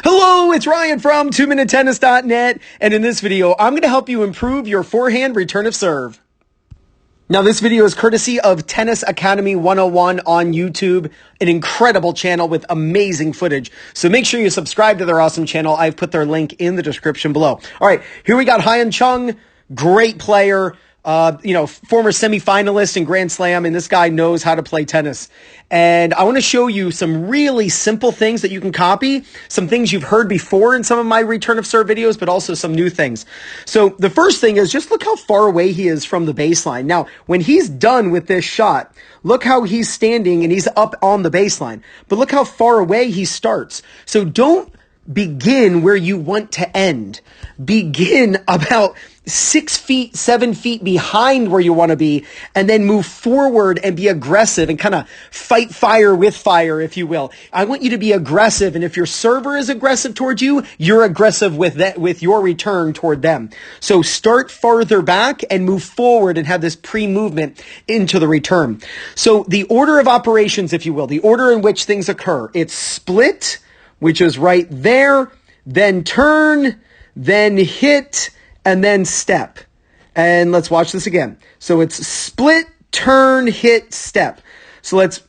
Hello, it's Ryan from 2minutetennis.net, and in this video, I'm going to help you improve your forehand return of serve. Now, this video is courtesy of Tennis Academy 101 on YouTube, an incredible channel with amazing footage. So make sure you subscribe to their awesome channel. I've put their link in the description below. All right, here we got Hyeon Chung, great player. Former semifinalist in Grand Slam, and this guy knows how to play tennis. And I want to show you some really simple things that you can copy, some things you've heard before in some of my return of serve videos, but also some new things. So the first thing is just look how far away he is from the baseline. Now, when he's done with this shot, look how he's standing and he's up on the baseline. But look how far away he starts. So don't begin where you want to end. Begin about 6 feet, 7 feet behind where you want to be, and then move forward and be aggressive and kind of fight fire with fire, if you will. I want you to be aggressive, and if your server is aggressive towards you, you're aggressive with your return toward them. So start farther back and move forward and have this pre-movement into the return. So the order of operations, if you will, the order in which things occur, it's split, which is right there, then turn, then hit, and then step. And let's watch this again. So it's split, turn, hit, step. So let's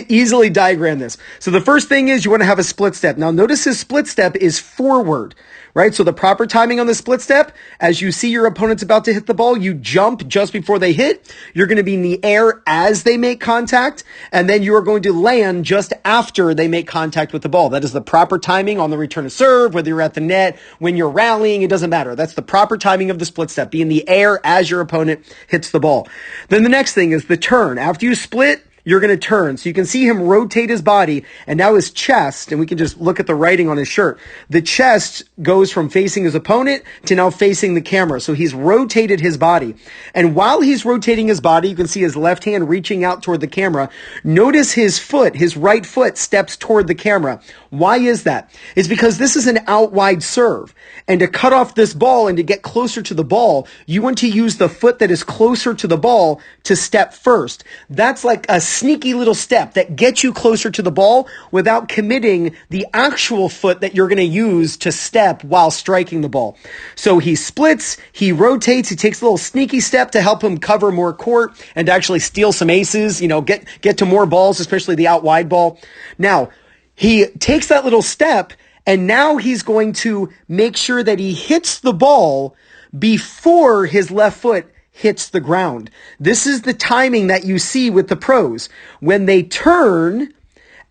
easily diagram this. So the first thing is you want to have a split step. Now notice his split step is forward, right? So the proper timing on the split step, as you see your opponent's about to hit the ball, you jump just before they hit. You're going to be in the air as they make contact, and then you are going to land just after they make contact with the ball. That is the proper timing on the return of serve, whether you're at the net, when you're rallying, it doesn't matter. That's the proper timing of the split step. Be in the air as your opponent hits the ball. Then the next thing is the turn. After you split, you're going to turn. So you can see him rotate his body, and now his chest, and we can just look at the writing on his shirt. The chest goes from facing his opponent to now facing the camera. So he's rotated his body. And while he's rotating his body, you can see his left hand reaching out toward the camera. Notice his foot, his right foot steps toward the camera. Why is that? It's because this is an out wide serve. And to cut off this ball and to get closer to the ball, you want to use the foot that is closer to the ball to step first. That's like a sneaky little step that gets you closer to the ball without committing the actual foot that you're going to use to step while striking the ball. So he splits, he rotates, he takes a little sneaky step to help him cover more court and to actually steal some aces, get to more balls, especially the out wide ball. Now, he takes that little step, and now he's going to make sure that he hits the ball before his left foot hits the ground. This is the timing that you see with the pros. When they turn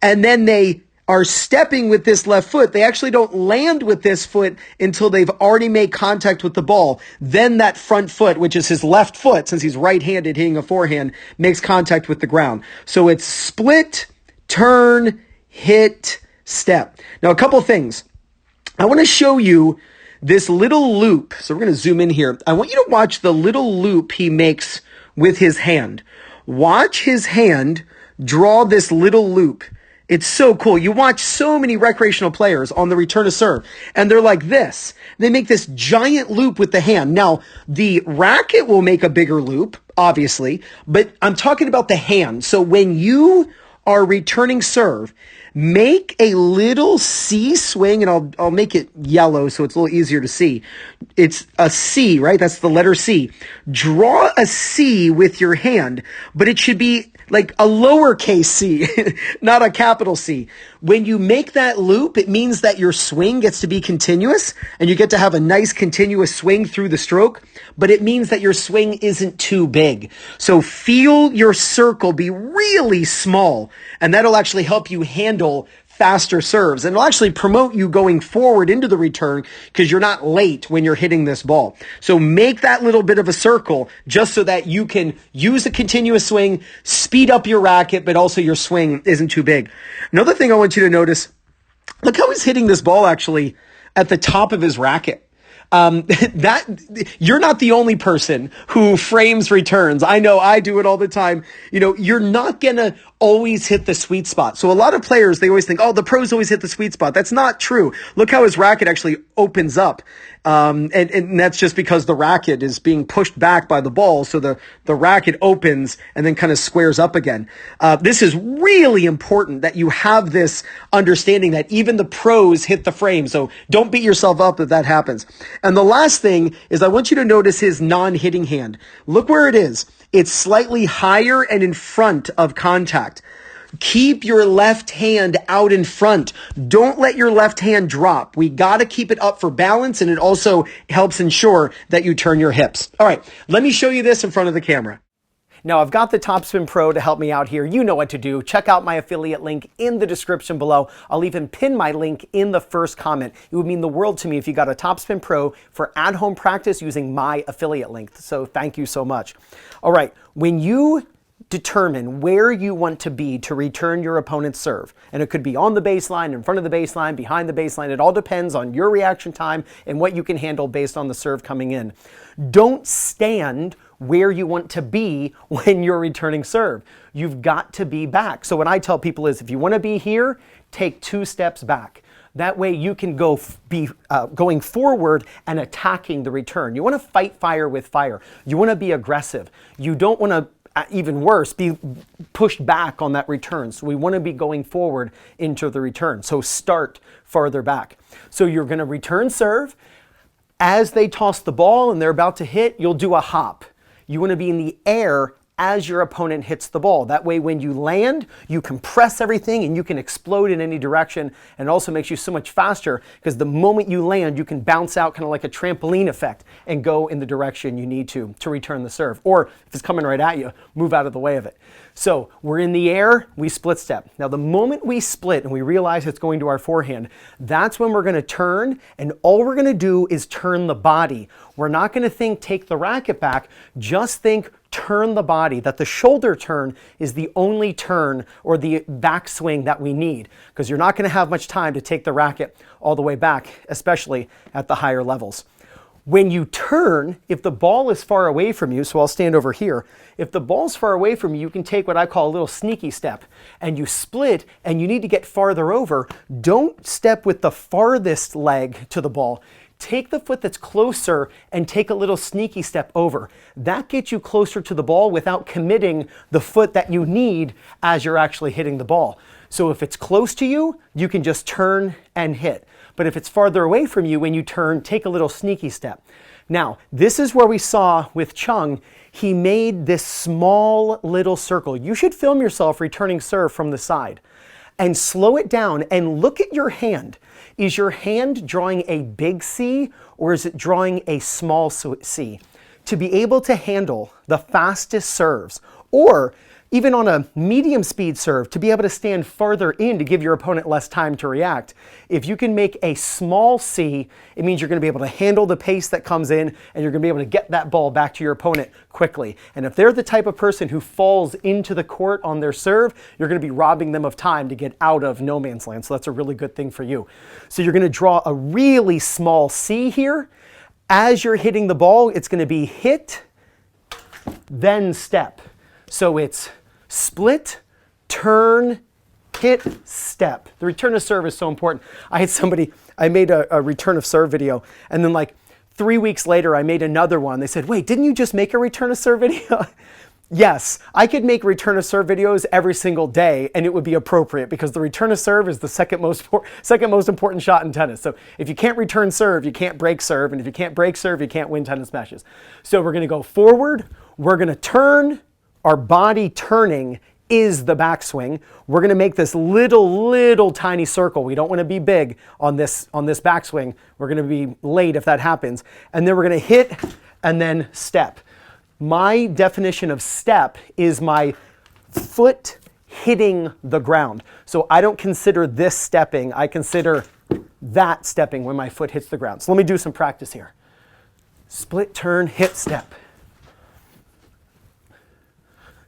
and then they are stepping with this left foot, they actually don't land with this foot until they've already made contact with the ball. Then that front foot, which is his left foot, since he's right-handed hitting a forehand, makes contact with the ground. So it's split, turn, hit, step. Now, a couple things. I want to show you this little loop. So we're going to zoom in here. I want you to watch the little loop he makes with his hand. Watch his hand draw this little loop. It's so cool. You watch so many recreational players on the return of serve, and they're like this. They make this giant loop with the hand. Now, the racket will make a bigger loop, obviously, but I'm talking about the hand. So when you are returning serve, make a little C swing, and I'll make it yellow so it's a little easier to see. It's a C, right? That's the letter C. Draw a C with your hand, but it should be like a lowercase c, not a capital C. When you make that loop, it means that your swing gets to be continuous, and you get to have a nice continuous swing through the stroke, but it means that your swing isn't too big. So feel your circle be really small, and that'll actually help you handle faster serves, and it'll actually promote you going forward into the return because you're not late when you're hitting this ball. So make that little bit of a circle just so that you can use a continuous swing, speed up your racket, but also your swing isn't too big. Another thing I want you to notice, look how he's hitting this ball actually at the top of his racket. That you're not the only person who frames returns. I know I do it all the time. You know, you're not gonna always hit the sweet spot. So a lot of players, they always think, oh, the pros always hit the sweet spot. That's not true. Look how his racket actually opens up. And that's just because the racket is being pushed back by the ball. So the racket opens and then kind of squares up again. This is really important that you have this understanding that even the pros hit the frame. So don't beat yourself up if that happens. And the last thing is I want you to notice his non-hitting hand. Look where it is. It's slightly higher and in front of contact. Keep your left hand out in front. Don't let your left hand drop. We got to keep it up for balance, and it also helps ensure that you turn your hips. All right, let me show you this in front of the camera. Now, I've got the Topspin Pro to help me out here. You know what to do. Check out my affiliate link in the description below. I'll even pin my link in the first comment. It would mean the world to me if you got a Topspin Pro for at-home practice using my affiliate link. So thank you so much. All right, when you determine where you want to be to return your opponent's serve, and it could be on the baseline, in front of the baseline, behind the baseline. It all depends on your reaction time and what you can handle based on the serve coming in. Don't stand where you want to be when you're returning serve. You've got to be back. So what I tell people is if you want to be here, take 2 steps back. That way you can be going forward and attacking the return. You want to fight fire with fire. You want to be aggressive. You don't want to, even worse, be pushed back on that return. So we want to be going forward into the return. So start farther back. So you're going to return serve. As they toss the ball and they're about to hit, you'll do a hop. You want to be in the air as your opponent hits the ball. That way when you land, you compress everything and you can explode in any direction, and it also makes you so much faster because the moment you land, you can bounce out kind of like a trampoline effect and go in the direction you need to return the serve. Or if it's coming right at you, move out of the way of it. So we're in the air, we split step. Now the moment we split and we realize it's going to our forehand, that's when we're going to turn, and all we're going to do is turn the body. We're not going to think take the racket back, just think turn the body, that the shoulder turn is the only turn or the backswing that we need, because you're not going to have much time to take the racket all the way back, especially at the higher levels. When you turn, if the ball is far away from you, so I'll stand over here, if the ball's far away from you, you can take what I call a little sneaky step, and you split and you need to get farther over. Don't step with the farthest leg to the ball. Take the foot that's closer and take a little sneaky step over. That gets you closer to the ball without committing the foot that you need as you're actually hitting the ball. So if it's close to you, you can just turn and hit. But if it's farther away from you, when you turn, take a little sneaky step. Now, this is where we saw with Chung, he made this small little circle. You should film yourself returning serve from the side and slow it down and look at your hand. Is your hand drawing a big C or is it drawing a small C? To be able to handle the fastest serves, or even on a medium speed serve, to be able to stand farther in to give your opponent less time to react. If you can make a small C, it means you're going to be able to handle the pace that comes in, and you're going to be able to get that ball back to your opponent quickly. And if they're the type of person who falls into the court on their serve, you're going to be robbing them of time to get out of no man's land. So that's a really good thing for you. So you're going to draw a really small C here. As you're hitting the ball, it's going to be hit, then step. So it's split, turn, hit, step. The return of serve is so important. I made a return of serve video, and then like 3 weeks later, I made another one. They said, wait, didn't you just make a return of serve video? Yes, I could make return of serve videos every single day and it would be appropriate, because the return of serve is the second most important shot in tennis. So if you can't return serve, you can't break serve. And if you can't break serve, you can't win tennis matches. So we're going to go forward. We're going to turn. Our body turning is the backswing. We're going to make this little tiny circle. We don't want to be big on this backswing. We're going to be late if that happens. And then we're going to hit and then step. My definition of step is my foot hitting the ground. So I don't consider this stepping. I consider that stepping when my foot hits the ground. So let me do some practice here. Split, turn, hit, step.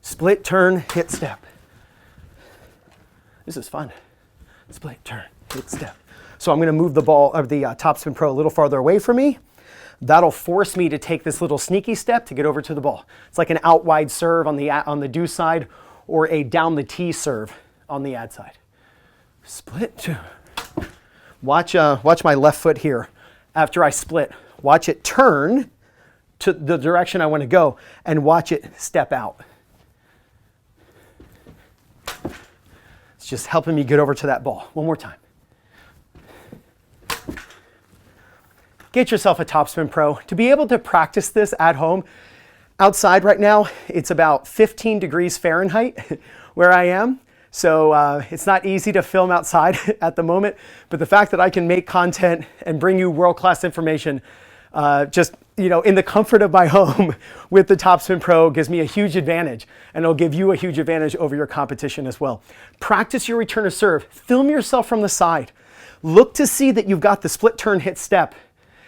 Split, turn, hit, step. This is fun. Split, turn, hit, step. So I'm going to move the ball of the Topspin Pro a little farther away from me. That'll force me to take this little sneaky step to get over to the ball. It's like an out wide serve on the do side, or a down the tee serve on the ad side. Split. Watch my left foot here. After I split, watch it turn to the direction I want to go, and watch it step out. It's just helping me get over to that ball. One more time. Get yourself a Topspin Pro. To be able to practice this at home, outside right now, it's about 15 degrees Fahrenheit where I am. So it's not easy to film outside at the moment, but the fact that I can make content and bring you world-class information just in the comfort of my home with the Topspin Pro gives me a huge advantage, and it'll give you a huge advantage over your competition as well. Practice your return to serve. Film yourself from the side. Look to see that you've got the split turn hit step,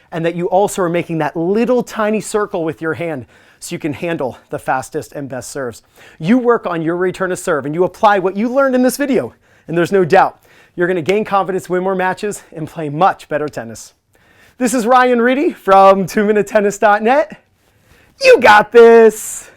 and that you also are making that little tiny circle with your hand so you can handle the fastest and best serves. You work on your return to serve and you apply what you learned in this video, and there's no doubt you're going to gain confidence, win more matches, and play much better tennis. This is Ryan Reedy from 2minutetennis.net. You got this!